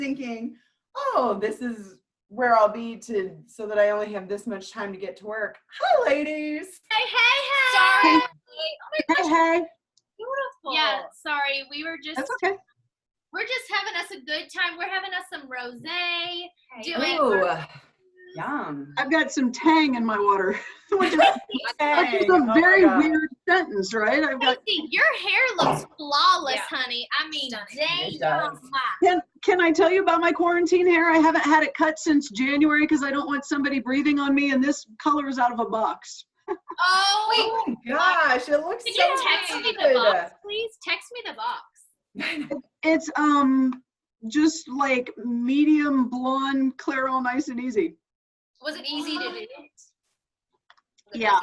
thinking, oh, this is where I'll be so that I only have this much time to get to work. Hi, ladies. Hey. Sorry. Oh my gosh. Hey. Beautiful. Yeah, sorry. We're just having us a good time. We're having us some rosé. Ooh, yum. I've got some tang in my water, which is a very weird sentence, right? Casey, your hair looks flawless, Yeah. honey. I mean, It does. Can I tell you about my quarantine hair? I haven't had it cut since January because I don't want somebody breathing on me, and this color is out of a box. Oh my gosh, it looks Can so you text me good. the box, please? Text me the box. It's just like medium blonde, clear, all nice and easy. Was it easy to do? Yeah.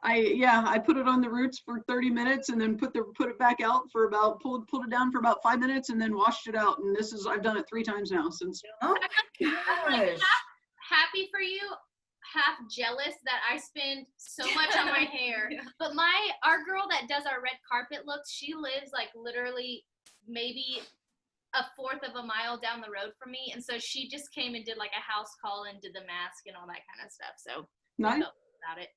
I put it on the roots for 30 minutes and then put it back out for pulled it down for about 5 minutes and then washed it out. And I've done it 3 times now since. Oh my I'm like gosh. happy for you, half jealous that I spend so much on my hair. Yeah. But our girl that does our red carpet looks, she lives like literally maybe a fourth of a mile down the road from me, and so she just came and did like a house call and did the mask and all that kind of stuff. So Nice. about it.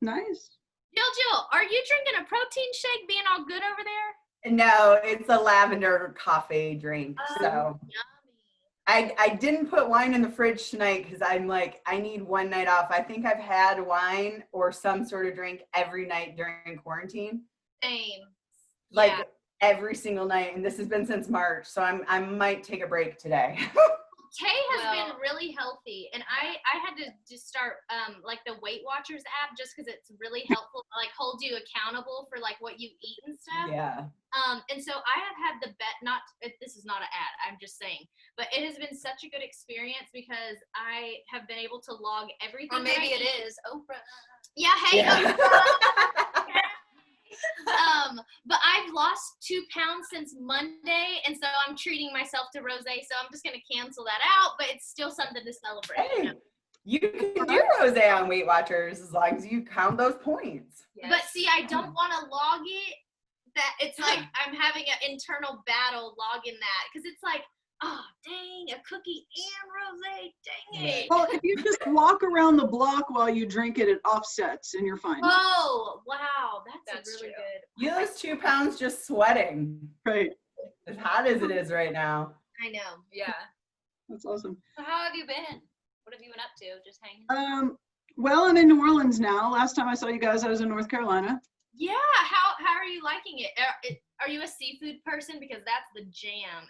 Nice. Jill, are you drinking a protein shake, being all good over there? No, it's a lavender coffee drink. So Yummy. I didn't put wine in the fridge tonight because I'm like, I need one night off. I think I've had wine or some sort of drink every night during quarantine. Same. Like Yeah. every single night, and this has been since March. So I might take a break today. Tay has been really healthy, and I had to just start like the Weight Watchers app just because it's really helpful to like hold you accountable for like what you eat and stuff. Yeah. And so I have had this is not an ad, I'm just saying, but it has been such a good experience because I have been able to log everything. Or maybe that I it eat. is Oprah. Yeah, hey, Yeah. but I've lost 2 pounds since Monday, and so I'm treating myself to rosé. So I'm just gonna cancel that out, but it's still something to celebrate. Hey, you can do rosé on Weight Watchers as long as you count those points. Yes. But see, I don't want to log it. That it's like I'm having an internal battle logging that because it's like, oh dang, a cookie and rosé, dang it. Well, if you just walk around the block while you drink it, it offsets and you're fine. Oh wow, that's really true. good. You lose 2 pounds just sweating. Right. As hot as it is right now. I know. Yeah. That's awesome. So how have you been? What have you been up to? Just hanging? Well, I'm in New Orleans now. Last time I saw you guys, I was in North Carolina. Yeah, how are you liking it? Are you a seafood person? Because that's the jam.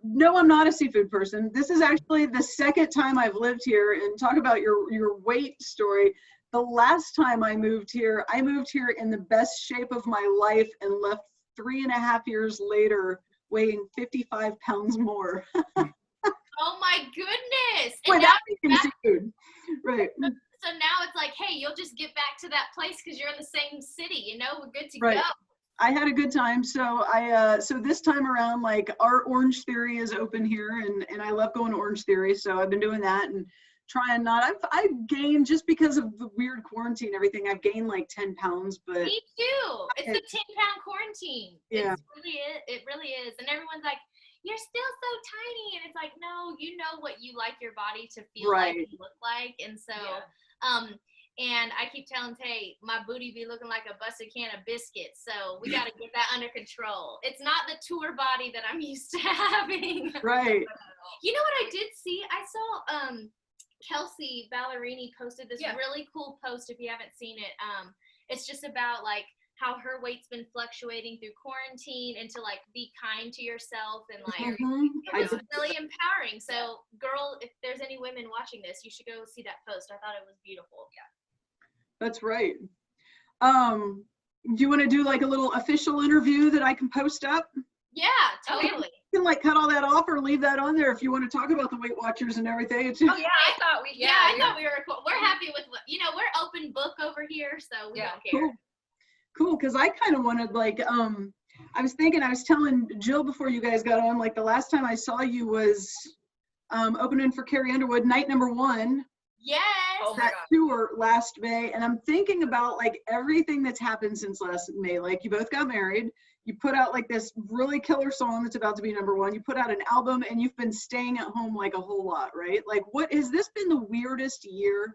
No, I'm not a seafood person. This is actually the second time I've lived here, and talk about your weight story. The last time I moved here in the best shape of my life and left 3.5 years later weighing 55 pounds more. Oh my goodness. And Without eating seafood. Right. so now it's like, hey, you'll just get back to that place because you're in the same city, we're good to Right. go. I had a good time. So so this time around, like our Orange Theory is open here, and I love going to Orange Theory. So I've been doing that and trying not. I've gained, just because of the weird quarantine and everything, I've gained like 10 pounds. But Me too. It's the 10-pound quarantine. Yeah. It really is. And everyone's like, you're still so tiny. And it's like, no, you know what you like your body to feel like and look like. And so, and I keep telling Tay, my booty be looking like a busted can of biscuits. So we got to get that under control. It's not the tour body that I'm used to having. right. You know what I did see? I saw Kelsey Ballerini posted this really cool post. If you haven't seen it, it's just about like how her weight's been fluctuating through quarantine, and to like be kind to yourself, and like it was really empowering. So girl, if there's any women watching this, you should go see that post. I thought it was beautiful. That's right. Do you want to do like a little official interview that I can post up? Yeah, totally. You can like cut all that off or leave that on there if you want to talk about the Weight Watchers and everything. Oh yeah, I thought we. I thought we were cool. We're happy with what we're open book over here, so we don't care. Cool, because I kind of wanted like I was telling Jill before you guys got on, like the last time I saw you was opening for Carrie Underwood, night number 1. Yes. Oh my that God. tour last May, and I'm thinking about like everything that's happened since last May. Like you both got married, You put out like this really killer song that's about to be #1. You put out an album and you've been staying at home like a whole lot, right? Like has this been the weirdest year?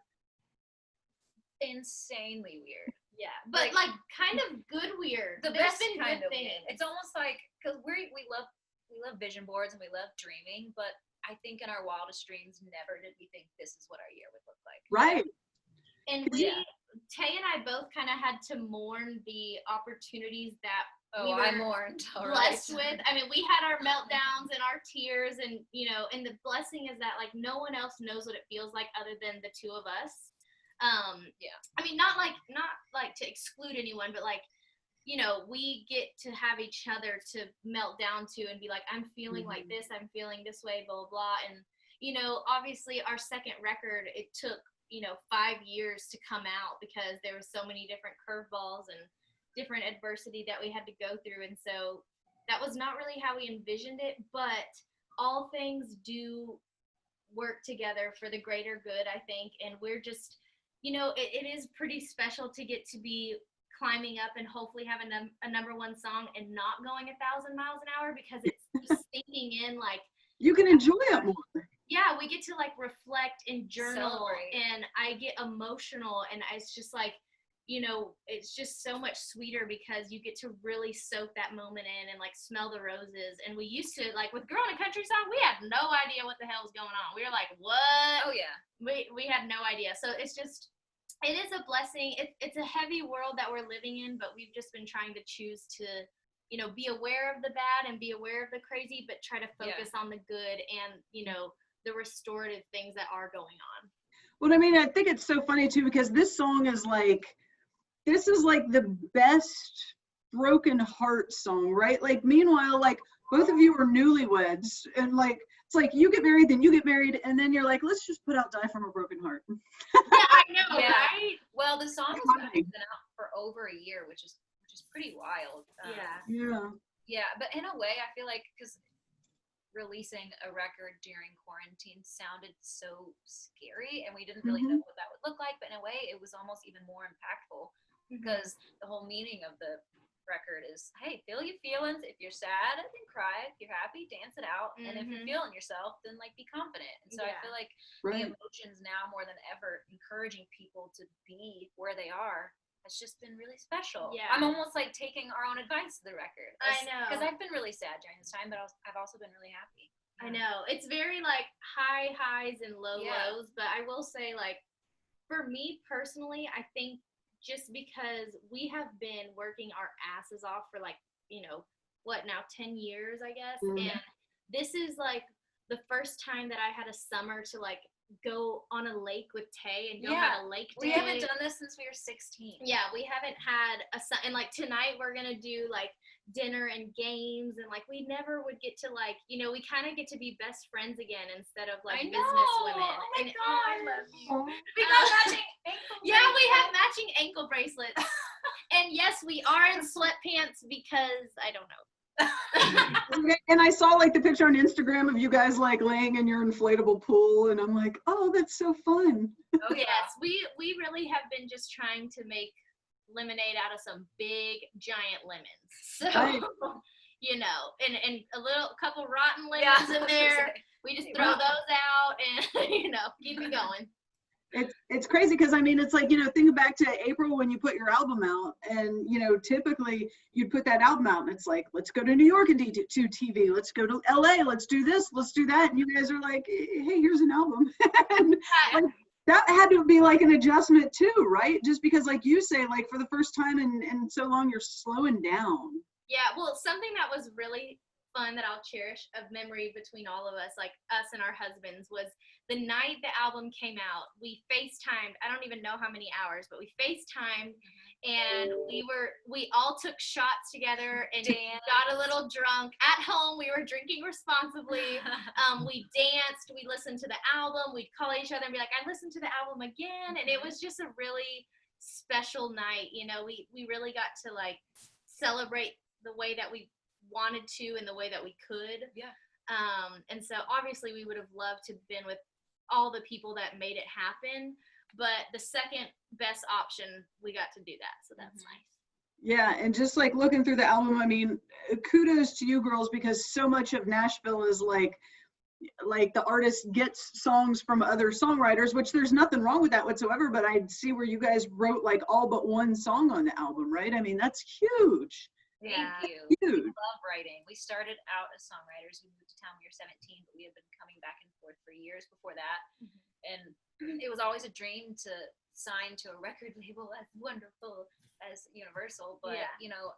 Insanely weird. Yeah, but like kind of good weird. The There's best been kind good of things. weird. It's almost like, because we love vision boards and we love dreaming, but I think in our wildest dreams never did we think this is what our year would look like. Right. And Tae and I both kind of had to mourn the opportunities that we were blessed with. I mean, we had our meltdowns and our tears, and and the blessing is that like no one else knows what it feels like other than the two of us. I mean, not like to exclude anyone, but like, we get to have each other to melt down to and be like, I'm feeling like this, I'm feeling this way, blah, blah, blah. And, obviously our second record, it took, 5 years to come out because there were so many different curveballs and different adversity that we had to go through. And so that was not really how we envisioned it, but all things do work together for the greater good, I think. And we're just, it is pretty special to get to be climbing up and hopefully have a #1 song and not going 1,000 miles an hour, because it's just sinking in. Like, you can enjoy it more. Yeah, we get to like reflect and journal. Celebrate. And I get emotional, and it's just like, it's just so much sweeter because you get to really soak that moment in and like smell the roses. And we used to, like, with Girl in a Country Song, we had no idea what the hell was going on. We were like, what? Oh yeah. We had no idea. So it is a blessing. It's a heavy world that we're living in, but we've just been trying to choose to, be aware of the bad and be aware of the crazy, but try to focus on the good and, the restorative things that are going on. Well, I mean, I think it's so funny too, because this song is like, this is like the best broken heart song, right? Like, meanwhile, like both of you are newlyweds, and like, it's like you get married, then you get married, and then you're like, let's just put out Die From a Broken Heart. Yeah, I know, right? Well, the song has been out for over a year, which is pretty wild. Yeah, but in a way, I feel like, because releasing a record during quarantine sounded so scary, and we didn't really know what that would look like, but in a way, it was almost even more impactful, because the whole meaning of the record is, hey, feel your feelings. If you're sad, then cry. If you're happy, dance it out. And if you're feeling yourself, then like be confident. And so I feel like the emotions now more than ever, encouraging people to be where they are, has just been really special. Yeah. I'm almost like taking our own advice to the record. I know. Because I've been really sad during this time, but I've also been really happy. I know. It's very like high highs and low lows, but I will say, like, for me personally, I think just because we have been working our asses off for like, 10 years, I guess. And this is like the first time that I had a summer to like go on a lake with Tae and go have a lake day. We haven't done this since we were 16. Yeah, we haven't had and like tonight we're gonna do like dinner and games, and like we never would get to like, we kind of get to be best friends again instead of like business women. Oh my God. I love you. We got matching ankle Yeah, we have matching ankle bracelets. And yes, we are in sweatpants because I don't know. And I saw like the picture on Instagram of you guys like laying in your inflatable pool, and I'm like, oh, that's so fun. Oh yes, we really have been just trying to make lemonade out of some big giant lemons. So and a couple rotten lemons in there. We just throw those out and keep it going. It's crazy, because I mean, it's like, think back to April when you put your album out, and typically you'd put that album out and it's like, let's go to New York and do TV, let's go to LA, let's do this, let's do that, and you guys are like, hey, here's an album. And like, that had to be like an adjustment too, right? Just because, like you say, like for the first time in so long, you're slowing down. Yeah, well, something that was really fun that I'll cherish of memory between all of us, like us and our husbands, was the night the album came out. We FaceTimed, I don't even know how many hours, but we FaceTimed, and we all took shots together and got a little drunk. At home, we were drinking responsibly. We danced, we listened to the album, we'd call each other and be like, I listened to the album again. And it was just a really special night. We really got to like celebrate the way that we wanted to and the way that we could. And so obviously we would have loved to have been with all the people that made it happen, but the second best option, we got to do that, so that's nice. Yeah, and just like looking through the album, I mean, kudos to you girls, because so much of Nashville is like the artist gets songs from other songwriters, which there's nothing wrong with that whatsoever, but I see where you guys wrote like all but one song on the album, right? I mean, that's huge. Thank you. Huge. We love writing. We started out as songwriters. We moved to town when we were 17, but we have been coming back and forth for years before that. And it was always a dream to sign to a record label as wonderful as Universal, but you know,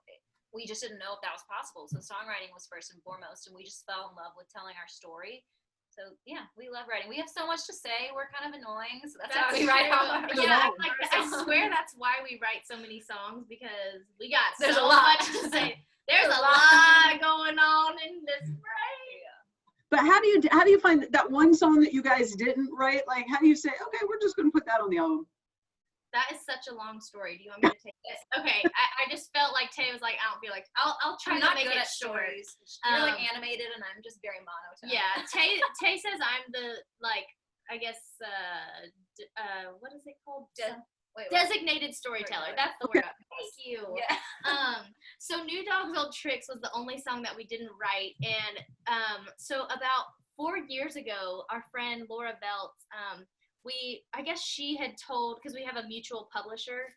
we just didn't know if that was possible. So songwriting was first and foremost, and we just fell in love with telling our story. So yeah, we love writing. We have so much to say. We're kind of annoying, so that's why we write all our Yeah, songs. I swear that's why we write so many songs, because we got There's so a lot much to say. There's a lot going on in this, right? But how do you find that one song that you guys didn't write? Like, how do you say, okay, we're just gonna put that on the album? That is such a long story. Do you want me to take this? Okay, I just felt like Tae was like, I don't feel like I'll try to make it short. You're like animated, and I'm just very monotone. Yeah, Tae says I'm the, like, I guess what is it called? Designated storyteller. That's the word. Thank you. Yeah. So New Dog's Old Tricks was the only song that we didn't write, and so about 4 years ago, our friend Laura Belts, I guess she had told, because we have a mutual publisher,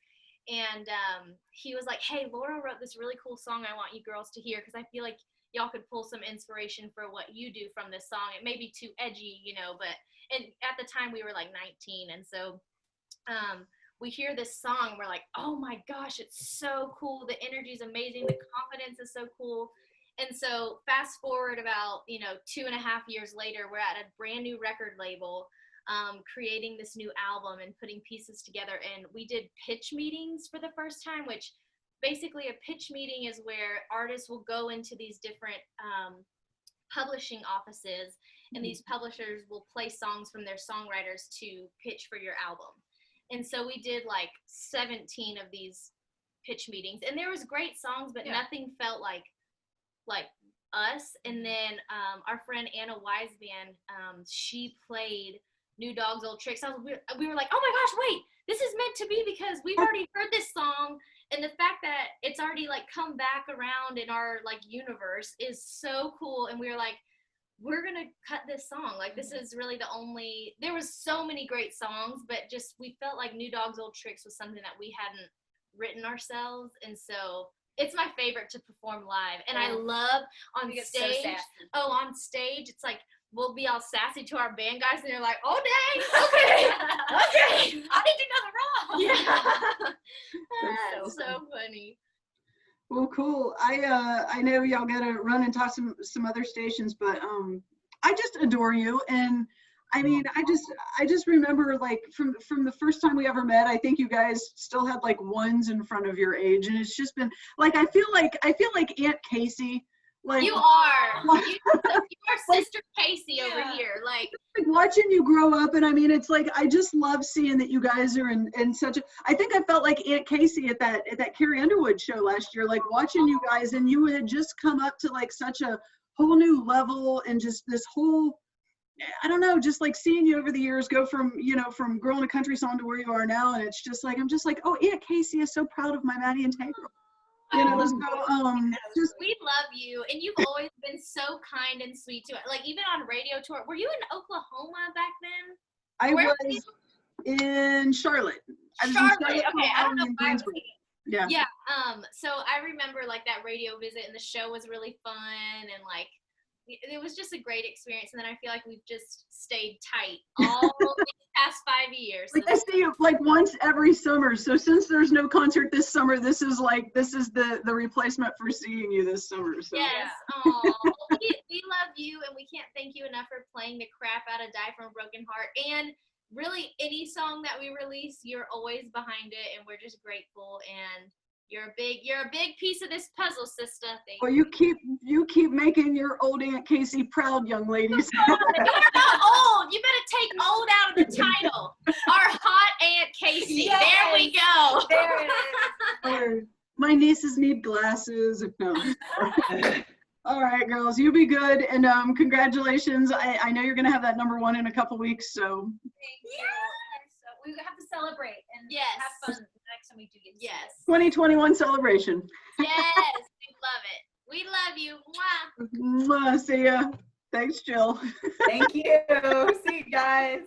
and he was like, hey, Laura wrote this really cool song I want you girls to hear, because I feel like y'all could pull some inspiration for what you do from this song. It may be too edgy, you know, but at the time we were like 19, and so we hear this song, we're like, oh my gosh, it's so cool, the energy is amazing, the confidence is so cool. And so fast forward about 2.5 years later, we're at a brand new record label, creating this new album and putting pieces together, and we did pitch meetings for the first time, which basically a pitch meeting is where artists will go into these different publishing offices, and these publishers will play songs from their songwriters to pitch for your album. And so we did like 17 of these pitch meetings, and there was great songs, but nothing felt like us. And then our friend Anna Weisband, she played New Dog's Old Tricks. We were like, oh my gosh, wait, this is meant to be, because we've already heard this song, and the fact that it's already like come back around in our like universe is so cool. And we were like, we're gonna cut this song. Like, this is really the only, there was so many great songs, but just we felt like New Dog's Old Tricks was something that we hadn't written ourselves, and so it's my favorite to perform live. And I love on stage. So on stage, it's like we'll be all sassy to our band guys, and they're like, "Oh dang, okay, okay, I did another wrong." Yeah, that's so funny. Well, cool. I know y'all gotta run and talk some other stations, but I just adore you, and I mean, I just remember like from the first time we ever met, I think you guys still had like ones in front of your age, and it's just been like I feel like Aunt Casey. Like, you are Sister Casey over here, like watching you grow up. And I mean, it's like I just love seeing that you guys are in such a, I think I felt like Aunt Casey at that Carrie Underwood show last year, like watching you guys, and you had just come up to like such a whole new level, and just this whole, I don't know, just like seeing you over the years go from from girl in a country song to where you are now, and it's just like I'm just like, oh, Aunt Casey is so proud of my Maddie and Tae girl. Just, we love you, and you've always been so kind and sweet to it. Like even on radio tour, were you in Oklahoma back then? I was in Charlotte. Charlotte. Okay, I don't know why I was thinking. Yeah. Yeah. So I remember like that radio visit, and the show was really fun, and like it was just a great experience. And then I feel like we've just stayed tight all these past 5 years. Like I see you like once every summer. So since there's no concert this summer, this is the replacement for seeing you this summer. So. Yes. Oh, we love you, and we can't thank you enough for playing the crap out of Die From a Broken Heart. And really, any song that we release, you're always behind it, and we're just grateful. And you're a big piece of this puzzle, sister. Well, you keep making your old Aunt Casey proud, young ladies. You're not old. You better take old out of the title. Our hot Aunt Casey. Yes. There we go. There it is. My nieces need glasses. No. All right, girls, you be good, and congratulations. I know you're gonna have that #1 in a couple weeks, so. Thank you. So we have to celebrate and yes. have fun the next time we do get Yes. 2021 celebration. Yes, we love it. We love you. Mwah. Mwah. See ya. Thanks, Jill. Thank you. See you guys.